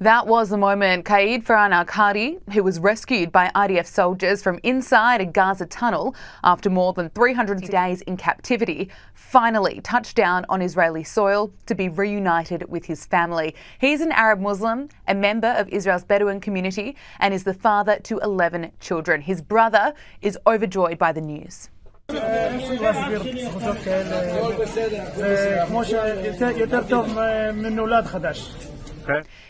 That was the moment Qaid Farhan Alkadi, who was rescued by IDF soldiers from inside a Gaza tunnel after more than 300 days in captivity, finally touched down on Israeli soil to be reunited with his family. He's an Arab Muslim, a member of Israel's Bedouin community, and is the father to 11 children. His brother is overjoyed by the news.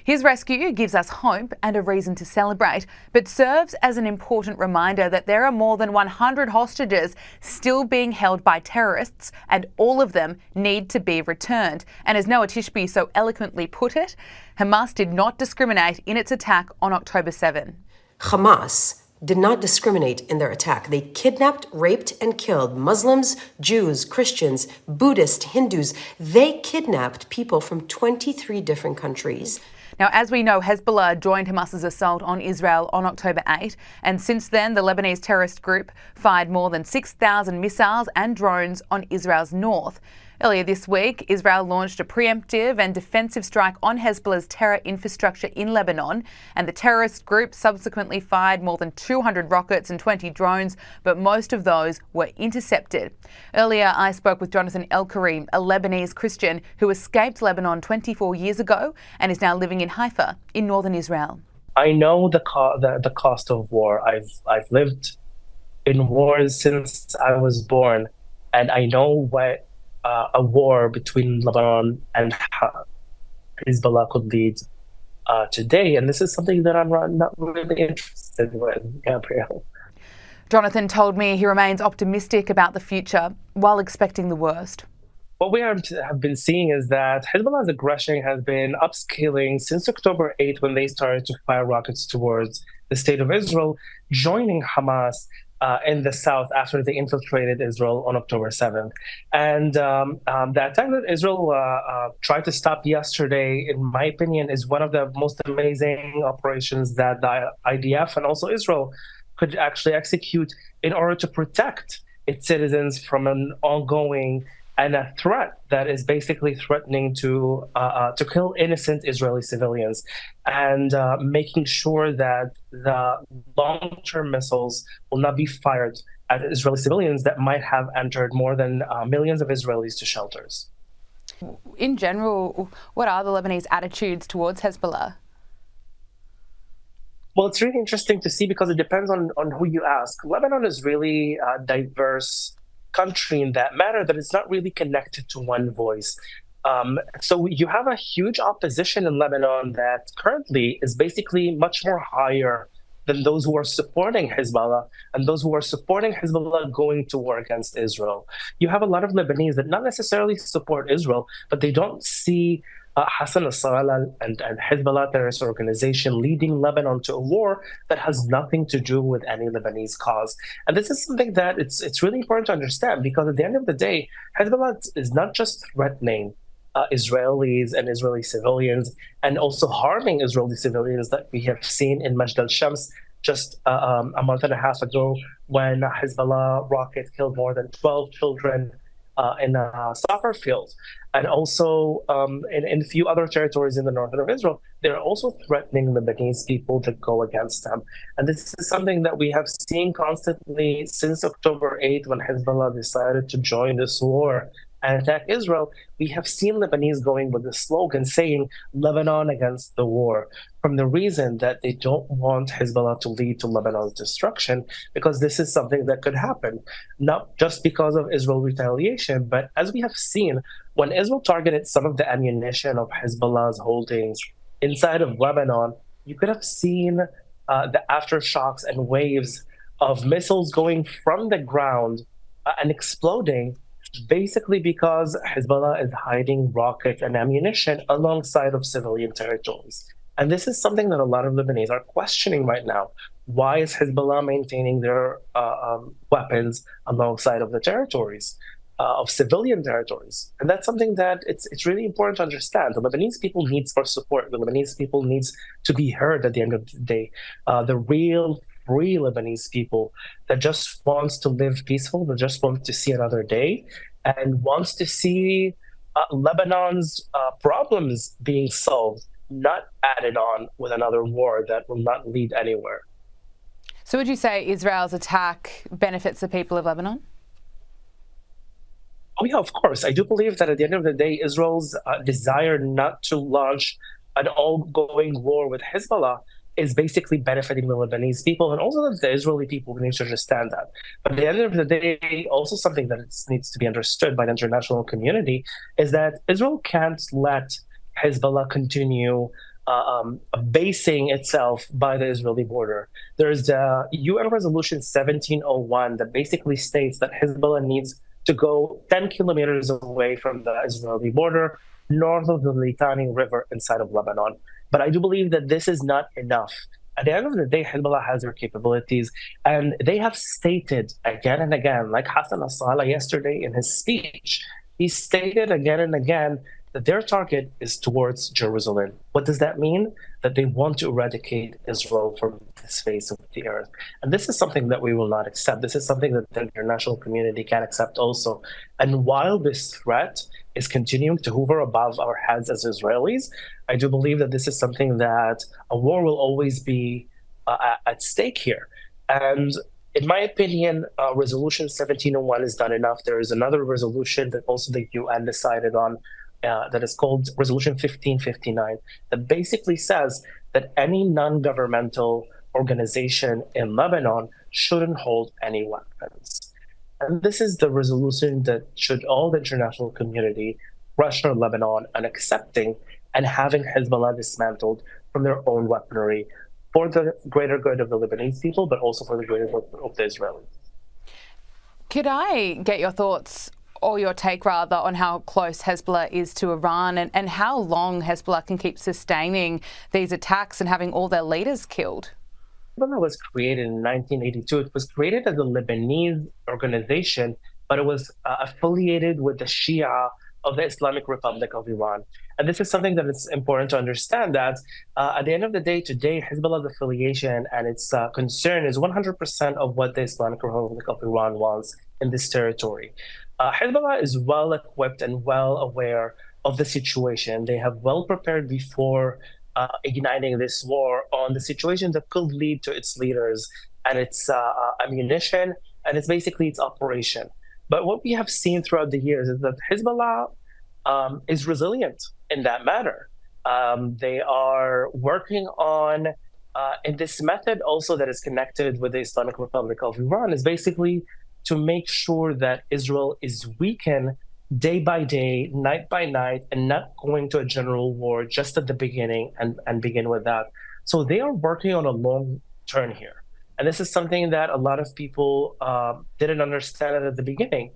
His rescue gives us hope and a reason to celebrate, but serves as an important reminder that there are more than 100 hostages still being held by terrorists, and all of them need to be returned. And as Noah Tishby so eloquently put it, Hamas did not discriminate in its attack on October 7. Hamas did not discriminate in their attack. They kidnapped, raped, and killed Muslims, Jews, Christians, Buddhists, Hindus. They kidnapped people from 23 different countries. Now, as we know, Hezbollah joined Hamas's assault on Israel on October 8, and since then, the Lebanese terrorist group fired more than 6,000 missiles and drones on Israel's north. Earlier this week, Israel launched a preemptive and defensive strike on Hezbollah's terror infrastructure in Lebanon, and the terrorist group subsequently fired more than 200 rockets and 20 drones, but most of those were intercepted. Earlier, I spoke with Jonathan Elkhoury, a Lebanese Christian who escaped Lebanon 24 years ago and is now living in Haifa in northern Israel. I know the cost of war. I've lived in wars since I was born, and I know what a war between Lebanon and Hezbollah could lead today. And this is something that I'm not really interested in, Gabrielle. Jonathan told me he remains optimistic about the future while expecting the worst. What we have been seeing is that Hezbollah's aggression has been upscaling since October 8, when they started to fire rockets towards the state of Israel, joining Hamas in the south after they infiltrated Israel on October 7th. And the attack that Israel tried to stop yesterday, in my opinion, is one of the most amazing operations that the IDF and also Israel could actually execute in order to protect its citizens from an ongoing and a threat that is basically threatening to kill innocent Israeli civilians, and making sure that the long-term missiles will not be fired at Israeli civilians that might have entered more than millions of Israelis to shelters. In general, what are the Lebanese attitudes towards Hezbollah? Well, it's really interesting to see because it depends on who you ask. Lebanon is really a diverse country in that matter, that it's not really connected to one voice. So you have a huge opposition in Lebanon that currently is basically much more higher than those who are supporting Hezbollah and those who are supporting Hezbollah going to war against Israel. You have a lot of Lebanese that not necessarily support Israel, but they don't see Hassan al-Nasrallah and Hezbollah terrorist organization leading Lebanon to a war that has nothing to do with any Lebanese cause. And this is something that it's really important to understand, because at the end of the day, Hezbollah is not just threatening Israelis and Israeli civilians, and also harming Israeli civilians that we have seen in Majd al-Shams just a month and a half ago, when a Hezbollah rocket killed more than 12 children in a soccer field. And also in a few other territories in the northern of Israel, they're also threatening Lebanese people that go against them. And this is something that we have seen constantly since October 8, when Hezbollah decided to join this war and attack Israel. We have seen Lebanese going with the slogan saying Lebanon against the war, from the reason that they don't want Hezbollah to lead to Lebanon's destruction, because this is something that could happen, not just because of Israel retaliation, but as we have seen, when Israel targeted some of the ammunition of Hezbollah's holdings inside of Lebanon, you could have seen the aftershocks and waves of missiles going from the ground and exploding, basically because Hezbollah is hiding rockets and ammunition alongside of civilian territories. And this is something that a lot of Lebanese are questioning right now. Why is Hezbollah maintaining their weapons alongside of the territories, of civilian territories? And that's something that it's really important to understand. The Lebanese people needs our support. The Lebanese people needs to be heard at the end of the day. The real free Lebanese people that just wants to live peaceful, that just wants to see another day, and wants to see Lebanon's problems being solved not added on with another war that will not lead anywhere. So would you say Israel's attack benefits the people of Lebanon? Oh, yeah, of course. I do believe that at the end of the day, Israel's desire not to launch an ongoing war with Hezbollah is basically benefiting the Lebanese people and also the Israeli people. We need to understand that. But at the end of the day, also something that needs to be understood by the international community is that Israel can't let Hezbollah continue basing itself by the Israeli border. There's the UN Resolution 1701 that basically states that Hezbollah needs to go 10 kilometers away from the Israeli border, north of the Litani River inside of Lebanon. But I do believe that this is not enough. At the end of the day, Hezbollah has their capabilities, and they have stated again and again, like Hassan Nasrallah yesterday in his speech, he stated again and again that their target is towards Jerusalem. What does that mean? That they want to eradicate Israel from this face of the earth. And this is something that we will not accept. This is something that the international community can accept also. And while this threat is continuing to hover above our heads as Israelis, I do believe that this is something that a war will always be at stake here. And in my opinion, Resolution 1701 is not enough. There is another resolution that also the UN decided on that is called Resolution 1559 that basically says that any non-governmental organization in Lebanon shouldn't hold any weapons. And this is the resolution that should all the international community pressure Lebanon on accepting and having Hezbollah dismantled from their own weaponry for the greater good of the Lebanese people, but also for the greater good of the Israelis. Could I get your thoughts or your take rather on how close Hezbollah is to Iran and how long Hezbollah can keep sustaining these attacks and having all their leaders killed? Hezbollah was created in 1982. It was created as a Lebanese organization, but it was affiliated with the Shia of the Islamic Republic of Iran. And this is something that it's important to understand that at the end of the day, today, Hezbollah's affiliation and its concern is 100% of what the Islamic Republic of Iran wants in this territory. Hezbollah is well equipped and well aware of the situation. They have well prepared before igniting this war on the situation that could lead to its leaders and its ammunition and it's basically its operation. But what we have seen throughout the years is that Hezbollah is resilient in that matter. They are working on, and this method also that is connected with the Islamic Republic of Iran is basically to make sure that Israel is weakened day by day, night by night, and not going to a general war just at the beginning and begin with that. So they are working on a long term here. And this is something that a lot of people didn't understand it at the beginning.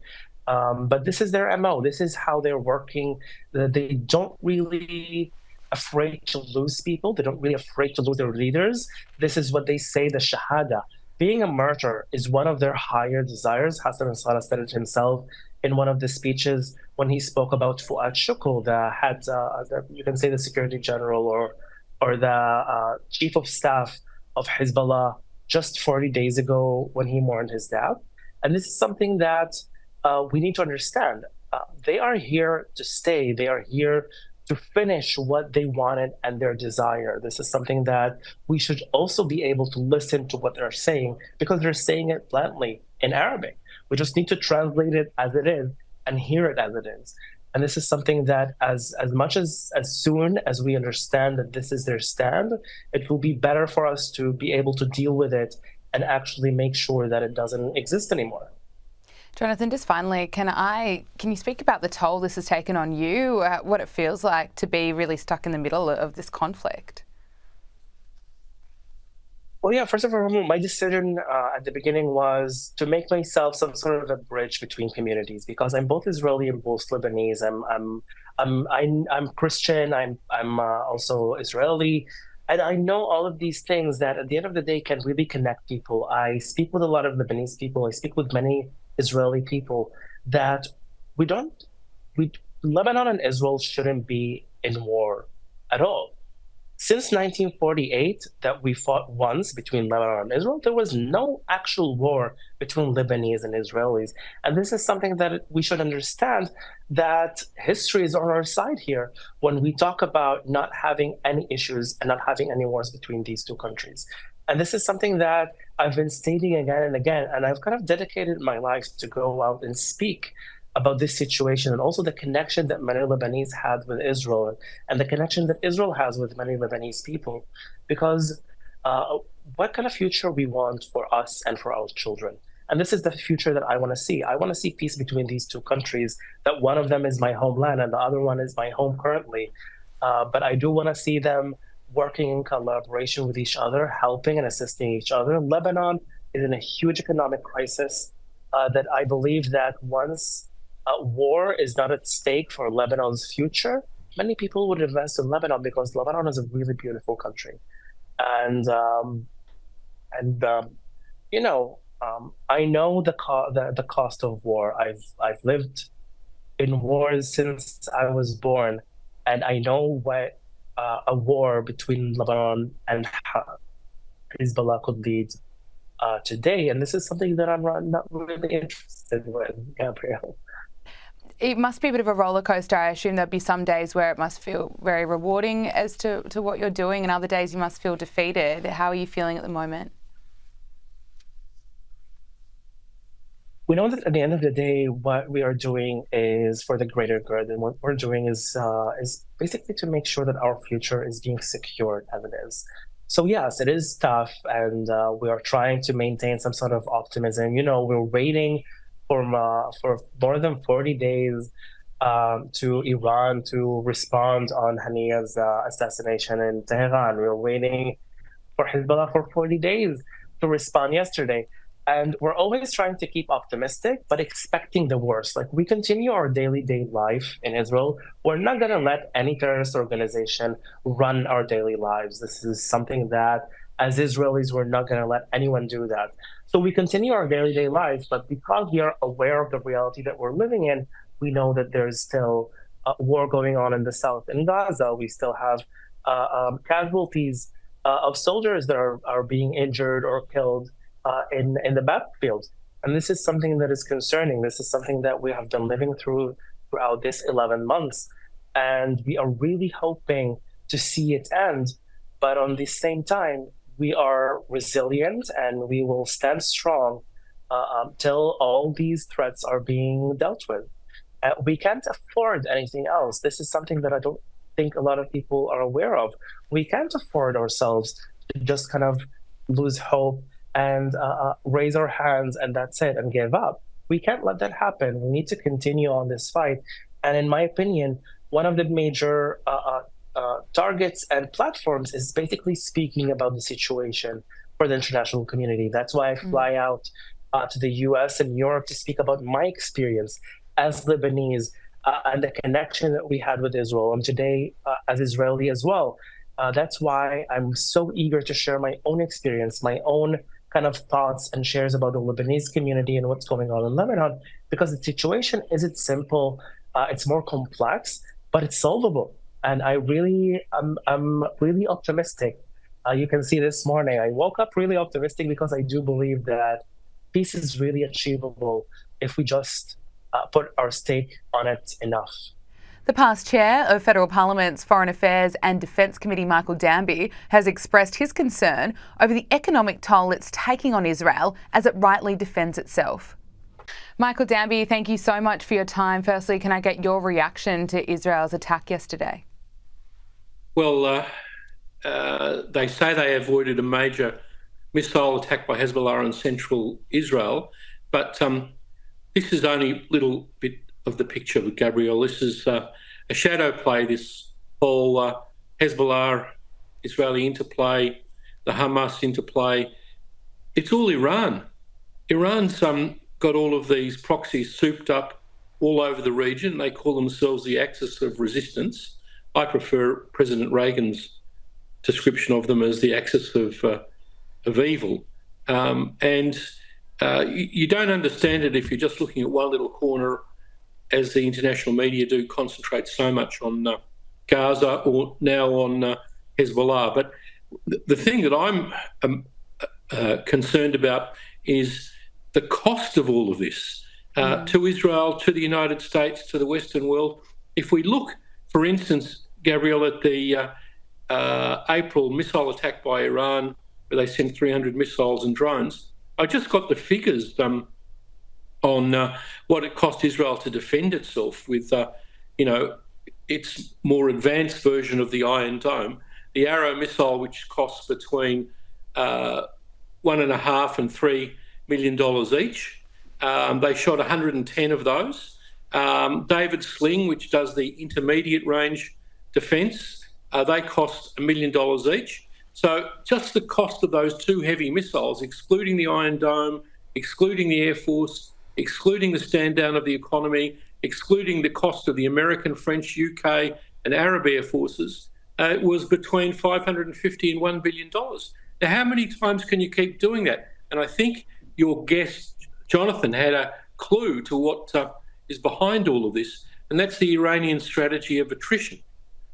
But this is their MO. This is how they're working. They don't really afraid to lose people. They don't really afraid to lose their leaders. This is what they say, the Shahada. Being a martyr is one of their higher desires. Hassan Nasrallah said it himself in one of the speeches when he spoke about Fuad Shukr, the head, you can say the security general or the chief of staff of Hezbollah, just 40 days ago when he mourned his death. And this is something that we need to understand. They are here to stay. They are here to finish what they wanted and their desire. This is something that we should also be able to listen to what they're saying because they're saying it bluntly in Arabic. We just need to translate it as it is and hear it as it is. And this is something that as soon as we understand that this is their stand, it will be better for us to be able to deal with it and actually make sure that it doesn't exist anymore. Jonathan, just finally, can you speak about the toll this has taken on you, what it feels like to be really stuck in the middle of this conflict? Well, yeah, first of all, my decision at the beginning was to make myself some sort of a bridge between communities because I'm both Israeli and both Lebanese. I'm Christian. I'm also Israeli. And I know all of these things that at the end of the day can really connect people. I speak with a lot of Lebanese people. I speak with many Israeli people that Lebanon and Israel shouldn't be in war at all. Since 1948, that we fought once between Lebanon and Israel, there was no actual war between Lebanese and Israelis. And this is something that we should understand, that history is on our side here when we talk about not having any issues and not having any wars between these two countries. And this is something that I've been stating again and again, and I've kind of dedicated my life to go out and speak about this situation, and also the connection that many Lebanese had with Israel and the connection that Israel has with many Lebanese people. Because what kind of future we want for us and for our children? And this is the future that I want to see. I want to see peace between these two countries, that one of them is my homeland and the other one is my home currently. But I do want to see them working in collaboration with each other, helping and assisting each other. Lebanon is in a huge economic crisis that I believe that once war is not at stake for Lebanon's future, many people would invest in Lebanon because Lebanon is a really beautiful country. And I know the cost of war. I've lived in wars since I was born, and I know what a war between Lebanon and Hezbollah could lead today. And this is something that I'm not really interested in, Gabrielle. It must be a bit of a roller coaster. I assume there'll be some days where it must feel very rewarding as to what you're doing, and other days you must feel defeated. How are you feeling at the moment? We know that at the end of the day, what we are doing is for the greater good, and what we're doing is basically to make sure that our future is being secured as it is. So yes, it is tough, and we are trying to maintain some sort of optimism. We're waiting for more than 40 days to Iran to respond on Haniya's assassination in Tehran. We're waiting for Hezbollah for 40 days to respond yesterday. And we're always trying to keep optimistic, but expecting the worst. Like, we continue our daily life in Israel. We're not going to let any terrorist organization run our daily lives. This is something that, as Israelis, we're not going to let anyone do that. So we continue our daily lives, but because we are aware of the reality that we're living in, we know that there's still a war going on in the south. In Gaza, we still have casualties of soldiers that are being injured or killed in the battlefield. And this is something that is concerning. This is something that we have been living throughout this 11 months. And we are really hoping to see it end. But on the same time, we are resilient and we will stand strong till all these threats are being dealt with. We can't afford anything else. This is something that I don't think a lot of people are aware of. We can't afford ourselves to just kind of lose hope and raise our hands and that's it, and give up. We can't let that happen. We need to continue on this fight. And in my opinion, one of the major targets and platforms is basically speaking about the situation for the international community. That's why I fly out to the US and Europe to speak about my experience as Lebanese and the connection that we had with Israel, and today as Israeli as well. That's why I'm so eager to share my own experience, my own kind of thoughts and shares about the Lebanese community and what's going on in Lebanon, because the situation isn't simple. It's more complex, but it's solvable. And I'm really optimistic. You can see this morning, I woke up really optimistic because I do believe that peace is really achievable if we just put our stake on it enough. The past chair of Federal Parliament's Foreign Affairs and Defence Committee, Michael Danby, has expressed his concern over the economic toll it's taking on Israel as it rightly defends itself. Michael Danby, thank you so much for your time. Firstly, can I get your reaction to Israel's attack yesterday? Well, they say they avoided a major missile attack by Hezbollah in central Israel, but this is only a little bit of the picture, Gabrielle. This is a shadow play, this whole Hezbollah-Israeli interplay, the Hamas interplay. It's all Iran. Iran's got all of these proxies souped up all over the region. They call themselves the axis of resistance. I prefer President Reagan's description of them as the axis of evil. You don't understand it if you're just looking at one little corner, as the international media do concentrate so much on Gaza, or now on Hezbollah. But the thing that I'm concerned about is the cost of all of this to Israel, to the United States, to the Western world. If we look, for instance, Gabrielle, at the April missile attack by Iran, where they sent 300 missiles and drones, I just got the figures on what it cost Israel to defend itself with, its more advanced version of the Iron Dome, the Arrow missile, which costs between $1.5 and $3 million each. They shot 110 of those. David Sling, which does the intermediate range defence, they cost $1 million each. So just the cost of those two heavy missiles, excluding the Iron Dome, excluding the Air Force, excluding the stand down of the economy, excluding the cost of the American, French, UK and Arab air forces, it was between $550 and $1 billion. Now, how many times can you keep doing that? And I think your guest, Jonathan, had a clue to what is behind all of this, and that's the Iranian strategy of attrition.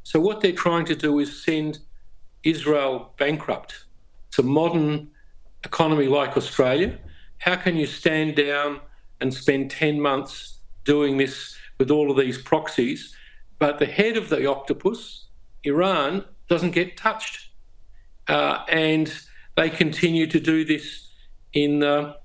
So what they're trying to do is send Israel bankrupt. It's a modern economy like Australia. How can you stand down and spend 10 months doing this with all of these proxies, but the head of the octopus, Iran, doesn't get touched? And they continue to do this in the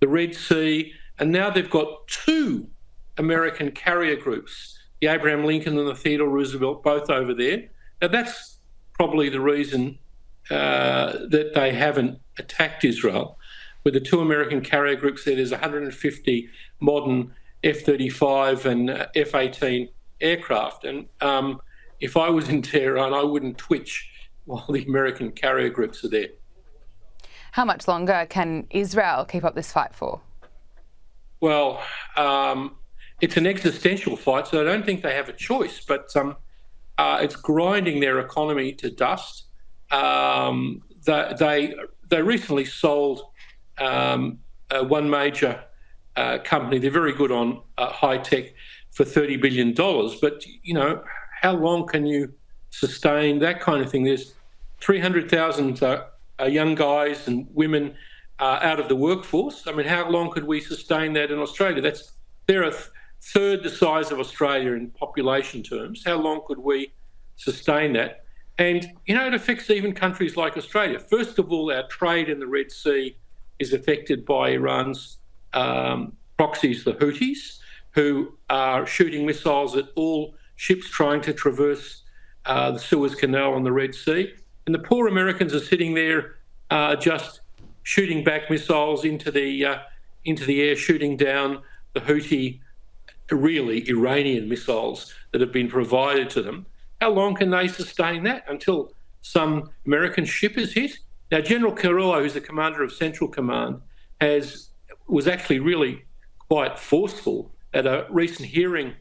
Red Sea, and now they've got two American carrier groups, the Abraham Lincoln and the Theodore Roosevelt, both over there. Now, that's probably the reason that they haven't attacked Israel. With the two American carrier groups there's 150 modern F-35 and F-18 aircraft. And if I was in Tehran, I wouldn't twitch while the American carrier groups are there. How much longer can Israel keep up this fight for? Well, it's an existential fight, so I don't think they have a choice, but it's grinding their economy to dust. They recently sold one major company. They're very good on high tech for $30 billion, but how long can you sustain that kind of thing? There's 300,000 young guys and women out of the workforce. I mean, how long could we sustain that in Australia? They're a third the size of Australia in population terms. How long could we sustain that? And, it affects even countries like Australia. First of all, our trade in the Red Sea is affected by Iran's proxies, the Houthis, who are shooting missiles at all ships trying to traverse the Suez Canal and the Red Sea. And the poor Americans are sitting there just shooting back missiles into the air, shooting down the Houthi, really Iranian missiles that have been provided to them. How long can they sustain that? Until some American ship is hit? Now, General Carrillo, who's the commander of Central Command, was actually really quite forceful at a recent hearing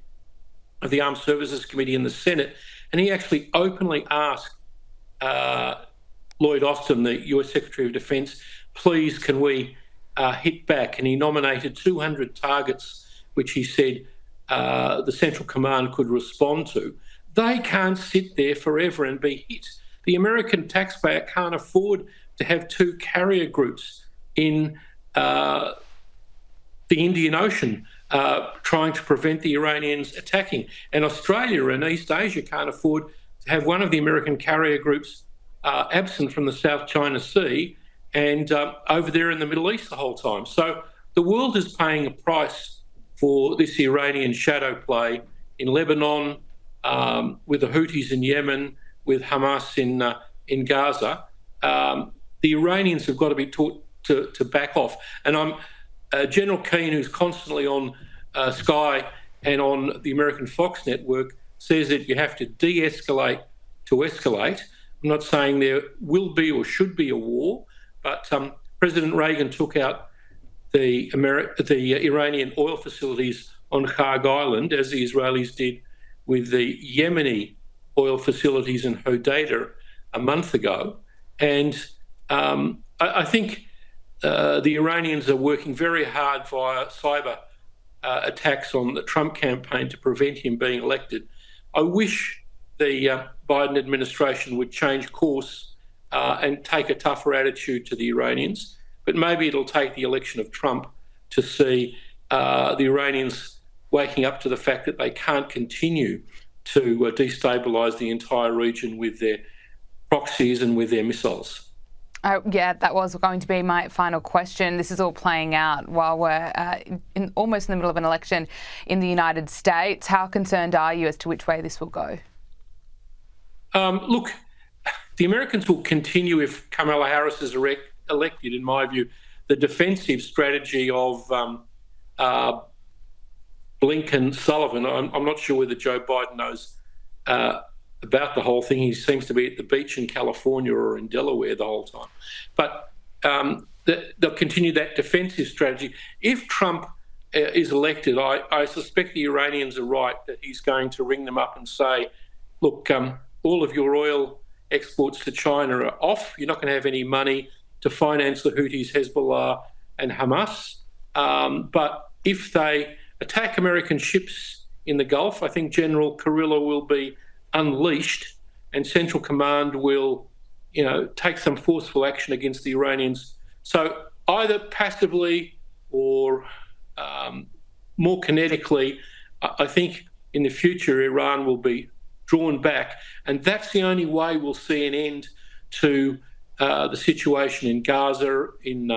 of the Armed Services Committee in the Senate, and he actually openly asked Lloyd Austin, the US Secretary of Defence, please can we hit back? And he nominated 200 targets, which he said the Central Command could respond to. They can't sit there forever and be hit. The American taxpayer can't afford to have two carrier groups in the Indian Ocean trying to prevent the Iranians attacking. And Australia and East Asia can't afford to have one of the American carrier groups absent from the South China Sea and over there in the Middle East the whole time. So the world is paying a price for this Iranian shadow play in Lebanon, with the Houthis in Yemen, with Hamas in Gaza. The Iranians have got to be taught to back off. And General Keane, who's constantly on Sky and on the American Fox network, says that you have to de-escalate to escalate. I'm not saying there will be or should be a war, but President Reagan took out the Iranian oil facilities on Kharg Island, as the Israelis did with the Yemeni oil facilities in Hodeidah a month ago. And I think the Iranians are working very hard via cyber attacks on the Trump campaign to prevent him being elected. I wish the Biden administration would change course and take a tougher attitude to the Iranians. But maybe it'll take the election of Trump to see the Iranians waking up to the fact that they can't continue to destabilise the entire region with their proxies and with their missiles. Yeah, that was going to be my final question. This is all playing out while we're almost in the middle of an election in the United States. How concerned are you as to which way this will go? Look, the Americans will continue, if Kamala Harris is elected, in my view, the defensive strategy of Blinken-Sullivan. I'm not sure whether Joe Biden knows about the whole thing. He seems to be at the beach in California or in Delaware the whole time. But they'll continue that defensive strategy. If Trump is elected, I suspect the Iranians are right that he's going to ring them up and say, look, all of your oil exports to China are off. You're not going to have any money to finance the Houthis, Hezbollah and Hamas. But if they attack American ships in the Gulf, I think General Kurilla will be unleashed and Central Command will, take some forceful action against the Iranians. So either passively or more kinetically, I think in the future Iran will be drawn back, and that's the only way we'll see an end to the situation in Gaza, in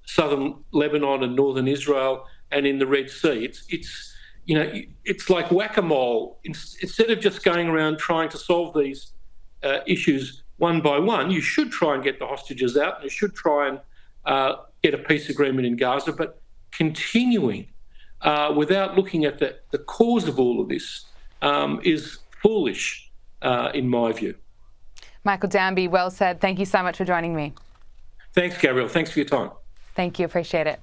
southern Lebanon and northern Israel, and in the Red Sea. It's like whack-a-mole. Instead of just going around trying to solve these issues one by one, you should try and get the hostages out, and you should try and get a peace agreement in Gaza, but continuing without looking at the cause of all of this is foolish, in my view. Michael Danby, well said. Thank you so much for joining me. Thanks, Gabrielle. Thanks for your time. Thank you. Appreciate it.